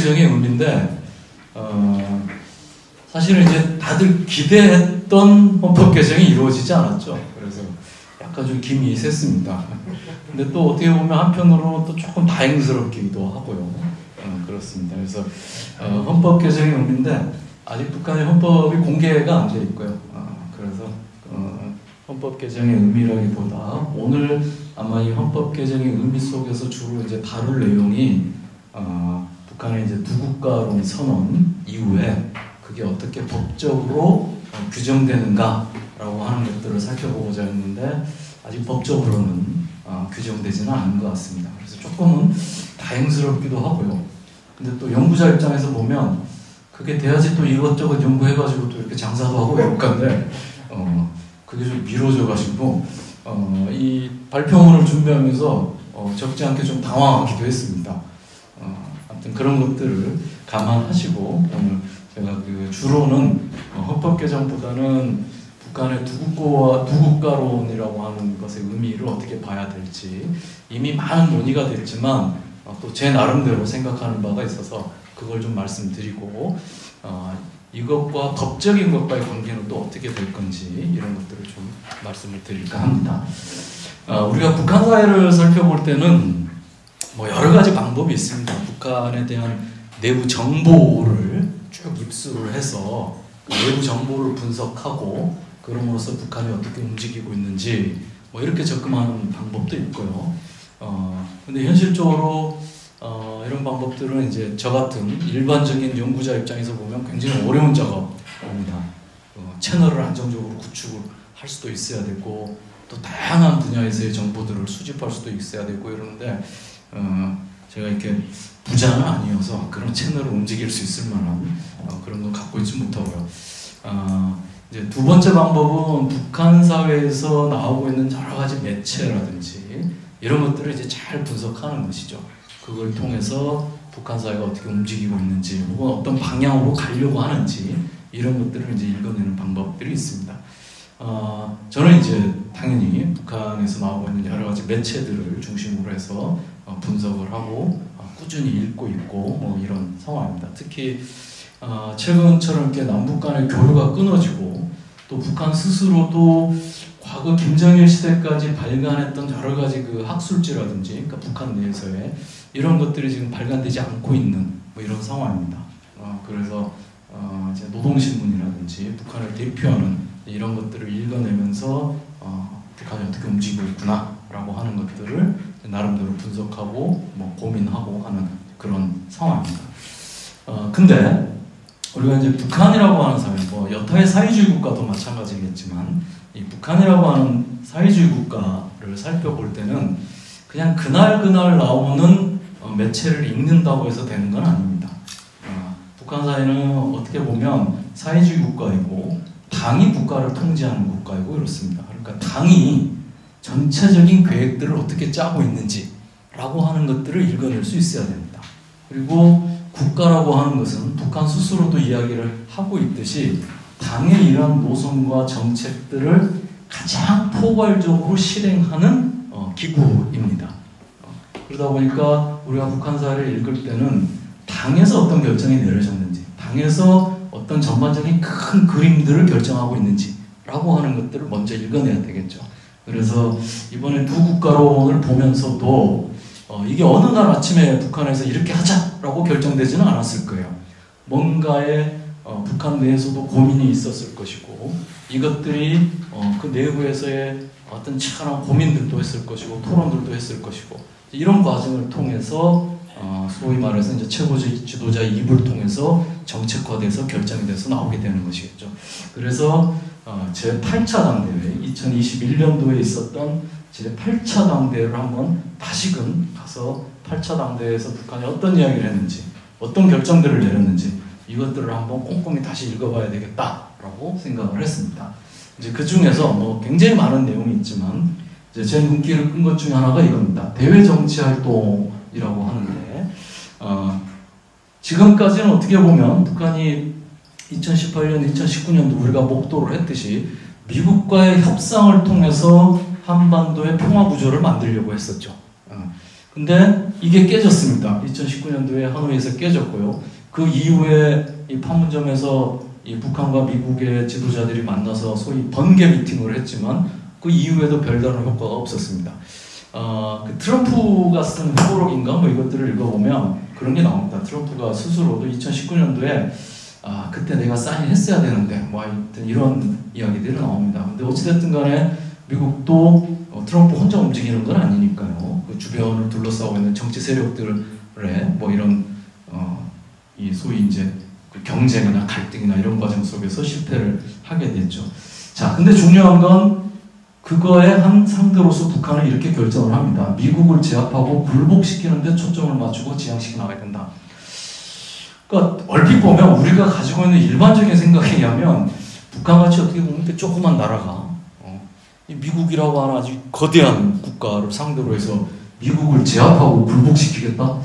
개정의 의미인데 사실은 이제 다들 기대했던 헌법 개정이 이루어지지 않았죠. 그래서 약간 좀 김이 샜습니다. 근데 또 어떻게 보면 한편으로 또 조금 다행스럽기도 하고요. 그렇습니다. 그래서 헌법 개정의 의미인데 아직 북한의 헌법이 공개가 안 돼 있고요. 그래서 헌법 개정의 의미라기보다 오늘 아마 이 헌법 개정의 의미 속에서 주로 이제 다룰 내용이 북한의 이제 두 국가론 선언 이후에 그게 어떻게 법적으로 규정되는가라고 하는 것들을 살펴보고자 했는데 아직 법적으로는 규정되지는 않은 것 같습니다. 그래서 조금은 다행스럽기도 하고요. 근데 또 연구자 입장에서 보면 그게 돼야지 또 이것저것 연구해가지고 또 이렇게 장사도 하고 이럴 건데 그게 좀 미뤄져가지고 이 발표문을 준비하면서 적지 않게 좀 당황하기도 했습니다. 아무튼 그런 것들을 감안하시고 오늘 제가 주로는 헌법 개정보다는 북한의 두 국가론이라고 하는 것의 의미를 어떻게 봐야 될지 이미 많은 논의가 됐지만 또 제 나름대로 생각하는 바가 있어서 그걸 좀 말씀드리고 이것과 법적인 것과의 관계는 또 어떻게 될 건지 이런 것들을 좀 말씀을 드릴까 합니다. 우리가 북한 사회를 살펴볼 때는 뭐 여러 가지 방법이 있습니다. 북한에 대한 내부 정보를 쭉 입수를 해서 그 내부 정보를 분석하고 그럼으로써 북한이 어떻게 움직이고 있는지 뭐 이렇게 접근하는 방법도 있고요. 근데 현실적으로 이런 방법들은 이제 저 같은 일반적인 연구자 입장에서 보면 굉장히 어려운 작업입니다. 채널을 안정적으로 구축을 할 수도 있어야 되고 또 다양한 분야에서의 정보들을 수집할 수도 있어야 되고 이러는데 제가 이렇게 부자는 아니어서 그런 채널을 움직일 수 있을 만한 그런 건 갖고 있지 못하고요. 이제 두 번째 방법은 북한 사회에서 나오고 있는 여러 가지 매체라든지 이런 것들을 이제 잘 분석하는 것이죠. 그걸 통해서 북한 사회가 어떻게 움직이고 있는지 혹은 어떤 방향으로 가려고 하는지 이런 것들을 이제 읽어내는 방법들이 있습니다. 저는 이제 당연히 북한에서 나오고 있는 여러 가지 매체들을 중심으로 해서 분석을 하고 꾸준히 읽고 있고 이런 상황입니다. 특히 최근처럼 이렇게 남북 간의 교류가 끊어지고 또 북한 스스로도 과거 김정일 시대까지 발간했던 여러 가지 그 학술지라든지 그러니까 북한 내에서의 이런 것들이 지금 발간되지 않고 있는 뭐 이런 상황입니다. 그래서 이제 노동신문이라든지 북한을 대표하는 이런 것들을 읽어내면서 북한이 어떻게 움직이고 있구나라고 하는 것들을 나름대로 분석하고 뭐 고민하고 하는 그런 상황입니다. 근데 우리가 이제 북한이라고 하는 사회, 뭐 여타의 사회주의 국가도 마찬가지겠지만 이 북한이라고 하는 사회주의 국가를 살펴볼 때는 그냥 그날 나오는 매체를 읽는다고 해서 되는 건 아닙니다. 북한 사회는 어떻게 보면 사회주의 국가이고 당이 국가를 통제하는 국가이고 이렇습니다. 그러니까 당이 전체적인 계획들을 어떻게 짜고 있는지 라고 하는 것들을 읽어낼 수 있어야 됩니다. 그리고 국가라고 하는 것은 북한 스스로도 이야기를 하고 있듯이 당의 이러한 노선과 정책들을 가장 포괄적으로 실행하는 기구입니다. 그러다 보니까 우리가 북한 사회를 읽을 때는 당에서 어떤 결정이 내려졌는지, 당에서 어떤 전반적인 큰 그림들을 결정하고 있는지 라고 하는 것들을 먼저 읽어내야 되겠죠. 그래서 이번에 두 국가론을 보면서도 이게 어느 날 아침에 북한에서 이렇게 하자라고 결정되지는 않았을 거예요. 뭔가의 북한 내에서도 고민이 있었을 것이고 이것들이 그 내부에서의 어떤 치열한 고민들도 했을 것이고 토론들도 했을 것이고 이런 과정을 통해서 소위 말해서 이제 최고 지도자의 입을 통해서 정책화돼서 결정이 돼서 나오게 되는 것이겠죠. 그래서 제8차 당대회 2021년도에 있었던 제8차 당대회를 한번 다시금 가서 8차 당대회에서 북한이 어떤 이야기를 했는지 어떤 결정들을 내렸는지 이것들을 한번 꼼꼼히 다시 읽어봐야 되겠다라고 생각을 했습니다. 이제 그 중에서 뭐 굉장히 많은 내용이 있지만 이제 제 눈길을 끈 것 중에 하나가 이겁니다. 대외 정치 활동이라고 하는데 지금까지는 어떻게 보면 북한이 2018년, 2019년도 우리가 목도를 했듯이 미국과의 협상을 통해서 한반도의 평화 구조를 만들려고 했었죠. 근데 이게 깨졌습니다. 2019년도에 하노이에서 깨졌고요. 그 이후에 이 판문점에서 이 북한과 미국의 지도자들이 만나서 소위 번개 미팅을 했지만 그 이후에도 별다른 효과가 없었습니다. 그 트럼프가 쓴 회고록인가 뭐 이것들을 읽어보면 그런 게 나옵니다. 트럼프가 스스로도 2019년도에 그때 내가 사인했어야 되는데 뭐 하여튼 이런 이야기들이 나옵니다. 근데 어찌됐든 간에 미국도 트럼프 혼자 움직이는 건 아니니까요. 그 주변을 둘러싸고 있는 정치 세력들의 뭐 이런 이 소위 이제 그 경쟁이나 갈등이나 이런 과정 속에서 실패를 하게 됐죠. 자, 근데 중요한 건 그거에 한 상대로서 북한은 이렇게 결정을 합니다. 미국을 제압하고 굴복시키는 데 초점을 맞추고 지향시켜 나가야 된다. 그러니까 얼핏 보면 우리가 가지고 있는 일반적인 생각에 의하면 북한같이 어떻게 보면 조그만 나라가 미국이라고 하는 아주 거대한 국가를 상대로 해서 미국을 제압하고 굴복시키겠다?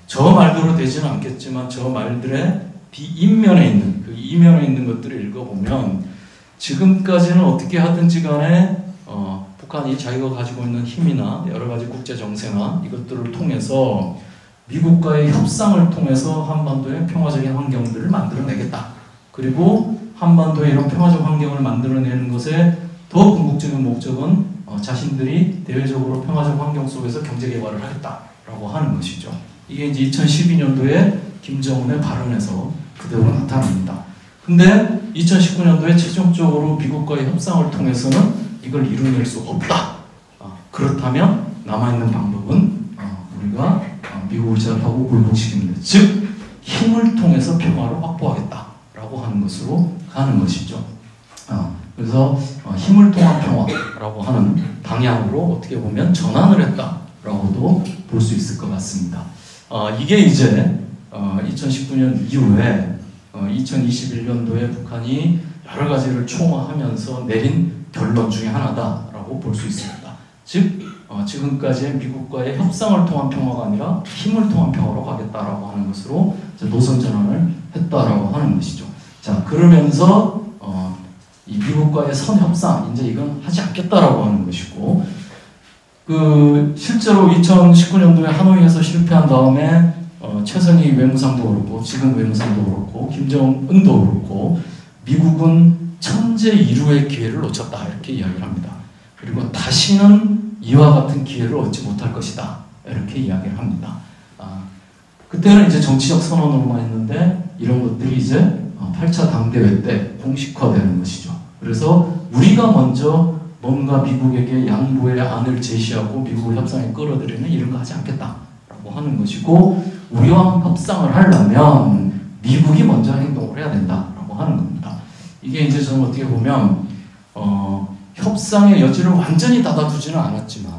저 말대로 되지는 않겠지만 저 말들의 이면에 있는 것들을 읽어보면 지금까지는 어떻게 하든지 간에 북한이 자기가 가지고 있는 힘이나 여러 가지 국제 정세나 이것들을 통해서 미국과의 협상을 통해서 한반도의 평화적인 환경들을 만들어내겠다. 그리고 한반도에 이런 평화적 환경을 만들어내는 것에 더 궁극적인 목적은 자신들이 대외적으로 평화적 환경 속에서 경제 개발을 하겠다라고 하는 것이죠. 이게 이제 2012년도에 김정은의 발언에서 그대로 나타납니다. 근데 2019년도에 최종적으로 미국과의 협상을 통해서는 이걸 이뤄낼 수 없다. 그렇다면 남아있는 방법은 우리가 미국을 제압하고 굴복시키는 것, 즉 힘을 통해서 평화를 확보하겠다라고 하는 것으로 가는 것이죠. 그래서 힘을 통한 평화라고 하는 방향으로 어떻게 보면 전환을 했다라고도 볼 수 있을 것 같습니다. 이게 이제 2019년 이후에 2021년도에 북한이 여러 가지를 총화하면서 내린 결론 중에 하나다라고 볼 수 있습니다. 즉 지금까지의 미국과의 협상을 통한 평화가 아니라 힘을 통한 평화로 가겠다라고 하는 것으로 노선 전환을 했다라고 하는 것이죠. 자, 그러면서 이 미국과의 선협상 이제 이건 하지 않겠다라고 하는 것이고, 실제로 2019년도에 하노이에서 실패한 다음에 최선희 외무상도 그렇고 지금 외무상도 그렇고 김정은도 그렇고 미국은 천재 일우의 기회를 놓쳤다 이렇게 이야기를 합니다. 그리고 다시는 이와 같은 기회를 얻지 못할 것이다 이렇게 이야기를 합니다. 그때는 이제 정치적 선언으로만 했는데 이런 것들이 이제 8차 당대회 때 공식화되는 것이죠. 그래서 우리가 먼저 뭔가 미국에게 양보의 안을 제시하고 미국을 협상에 끌어들이는 이런 거 하지 않겠다라고 하는 것이고, 우리와 협상을 하려면 미국이 먼저 행동을 해야 된다라고 하는 겁니다. 이게 이제 저는 어떻게 보면 협상의 여지를 완전히 닫아두지는 않았지만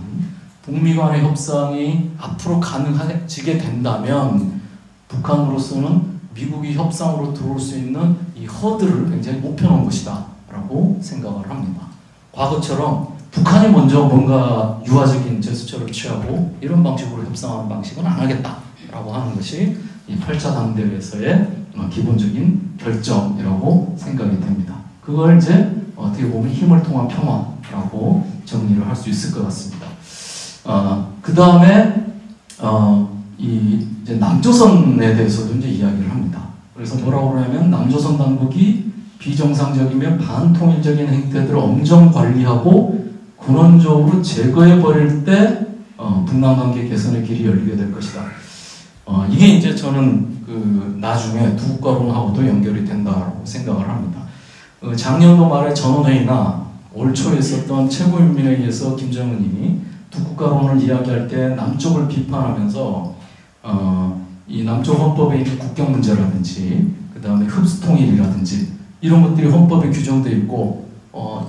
북미 간의 협상이 앞으로 가능해지게 된다면 북한으로서는 미국이 협상으로 들어올 수 있는 이 허들을 굉장히 높여놓은 것이다 라고 생각을 합니다. 과거처럼 북한이 먼저 뭔가 유화적인 제스처를 취하고 이런 방식으로 협상하는 방식은 안 하겠다라고 하는 것이 이 8차 당대회에서의 기본적인 결정이라고 생각이 됩니다. 그걸 이제 어떻게 보면 힘을 통한 평화라고 정리를 할 수 있을 것 같습니다. 그 다음에 이제 남조선에 대해서도 이제 이야기를 합니다. 그래서 뭐라고 그러냐면 남조선 당국이 비정상적이며 반통일적인 행태들을 엄정 관리하고 근원적으로 제거해 버릴 때 북남 관계 개선의 길이 열리게 될 것이다. 이게 이제 저는 나중에 두 국가론하고도 연결이 된다고 생각을 합니다. 작년도 말에 전원회의나 올 초에 있었던 최고인민회의에서 김정은이 두 국가론을 이야기할 때 남쪽을 비판하면서 이 남쪽 헌법에 있는 국경 문제라든지 그 다음에 흡수통일이라든지 이런 것들이 헌법에 규정되어 있고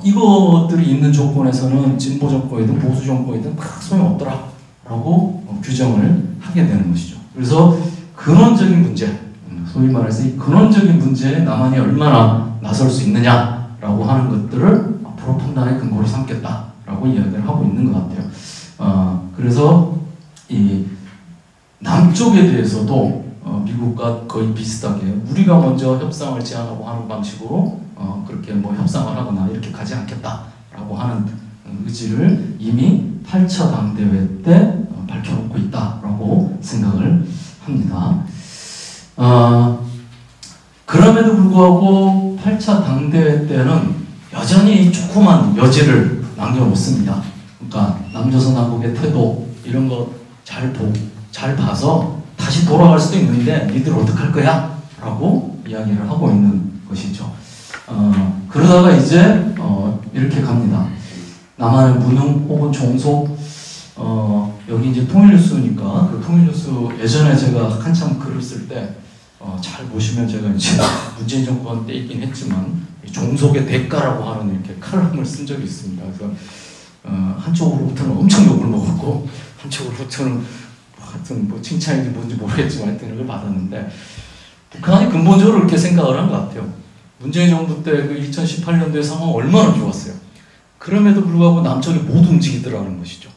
이것들이 있는 조건에서는 진보 정권이든 보수 정권이든 다 소용없더라 라고 규정을 하게 되는 것이죠. 그래서 근원적인 문제, 소위 말해서 이 근원적인 문제에 남한이 얼마나 나설 수 있느냐라고 하는 것들을 앞으로 판단의 근거로 삼겠다라고 이야기를 하고 있는 것 같아요. 그래서 이 남쪽에 대해서도 미국과 거의 비슷하게 우리가 먼저 협상을 제안하고 하는 방식으로 그렇게 뭐 협상을 하거나 이렇게 가지 않겠다라고 하는 의지를 이미 8차 당대회 때 밝혀놓고 있다라고 생각을 합니다. 그럼에도 불구하고 8차 당대회 때는 여전히 조그만 여지를 남겨놓습니다. 그러니까 남조선 남북의 태도 이런 거 잘 봐서 다시 돌아갈 수도 있는데 니들 어떡할 거야? 라고 이야기를 하고 있는 것이죠. 그러다가 이제 이렇게 갑니다. 남한의 무능 혹은 종속 여기 이제 통일뉴스니까 그 통일뉴스 예전에 제가 한참 글을 쓸 때 잘 보시면 제가 이제 문재인 정권 때 있긴 했지만 종속의 대가라고 하는 이렇게 칼럼을 쓴 적이 있습니다. 그래서 한쪽으로부터는 엄청 욕을 먹었고 한쪽으로부터는 하여튼 뭐 칭찬인지 뭔지 모르겠지만 하여튼 이걸 받았는데 북한이 근본적으로 그렇게 생각을 한 것 같아요. 문재인 정부 때 그 2018년도의 상황 얼마나 좋았어요. 그럼에도 불구하고 남쪽이 못 움직이더라는 것이죠.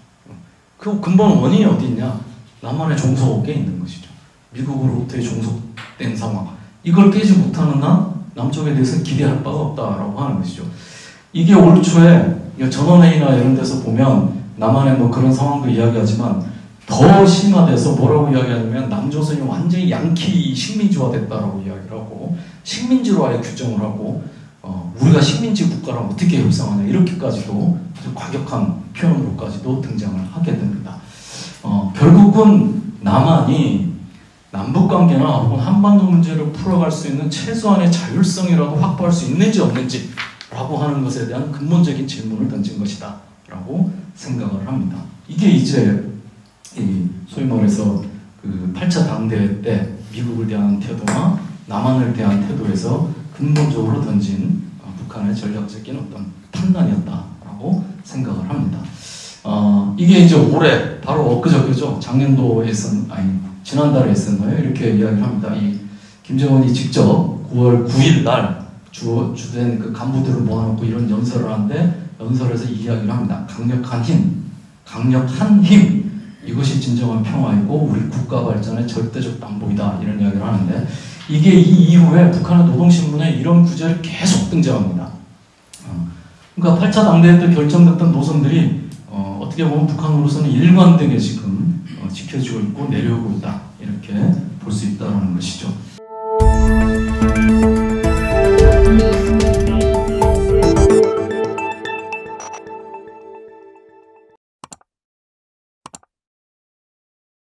그 근본 원인이 어디 있냐? 남한의 종속에 있는 것이죠. 미국으로부터의 종속된 상황. 이걸 깨지 못하는 한 남쪽에 대해서 기대할 바가 없다라고 하는 것이죠. 이게 올 초에 전원회의나 이런 데서 보면 남한의 뭐 그런 상황도 이야기하지만 더 심화돼서 뭐라고 이야기하냐면 남조선이 완전히 양키 식민지화 됐다라고 이야기를 하고 식민지로 아예 규정을 하고 우리가 식민지 국가랑 어떻게 협상하냐 이렇게까지도 아주 과격한 표현으로까지도 등장을 하게 됩니다. 결국은 남한이 남북관계나 혹은 한반도 문제를 풀어갈 수 있는 최소한의 자율성이라도 확보할 수 있는지 없는지 라고 하는 것에 대한 근본적인 질문을 던진 것이다 라고 생각을 합니다. 이게 이제 소위 말해서 그 8차 당대회 때 미국을 대한 태도나 남한을 대한 태도에서 근본적으로 던진 북한의 전략적인 어떤 판단이었다라고 생각을 합니다. 이게 이제 올해 바로 엊그저께죠. 작년도에 지난달에 있었나요? 이렇게 이야기를 합니다. 이 김정은이 직접 9월 9일 날 주된 그 간부들을 모아놓고 이런 연설을 하는데 연설에서 이 이야기를 합니다. 강력한 힘 이것이 진정한 평화이고 우리 국가 발전의 절대적 담보이다 이런 이야기를 하는데 이게 이 이후에 북한의 노동신문에 이런 구절이 계속 등장합니다. 그러니까 8차 당대회 때 결정됐던 노선들이 어떻게 보면 북한으로서는 일관되게 지금 지켜지고 있고 내려오고 있다 이렇게 볼 수 있다는 것이죠.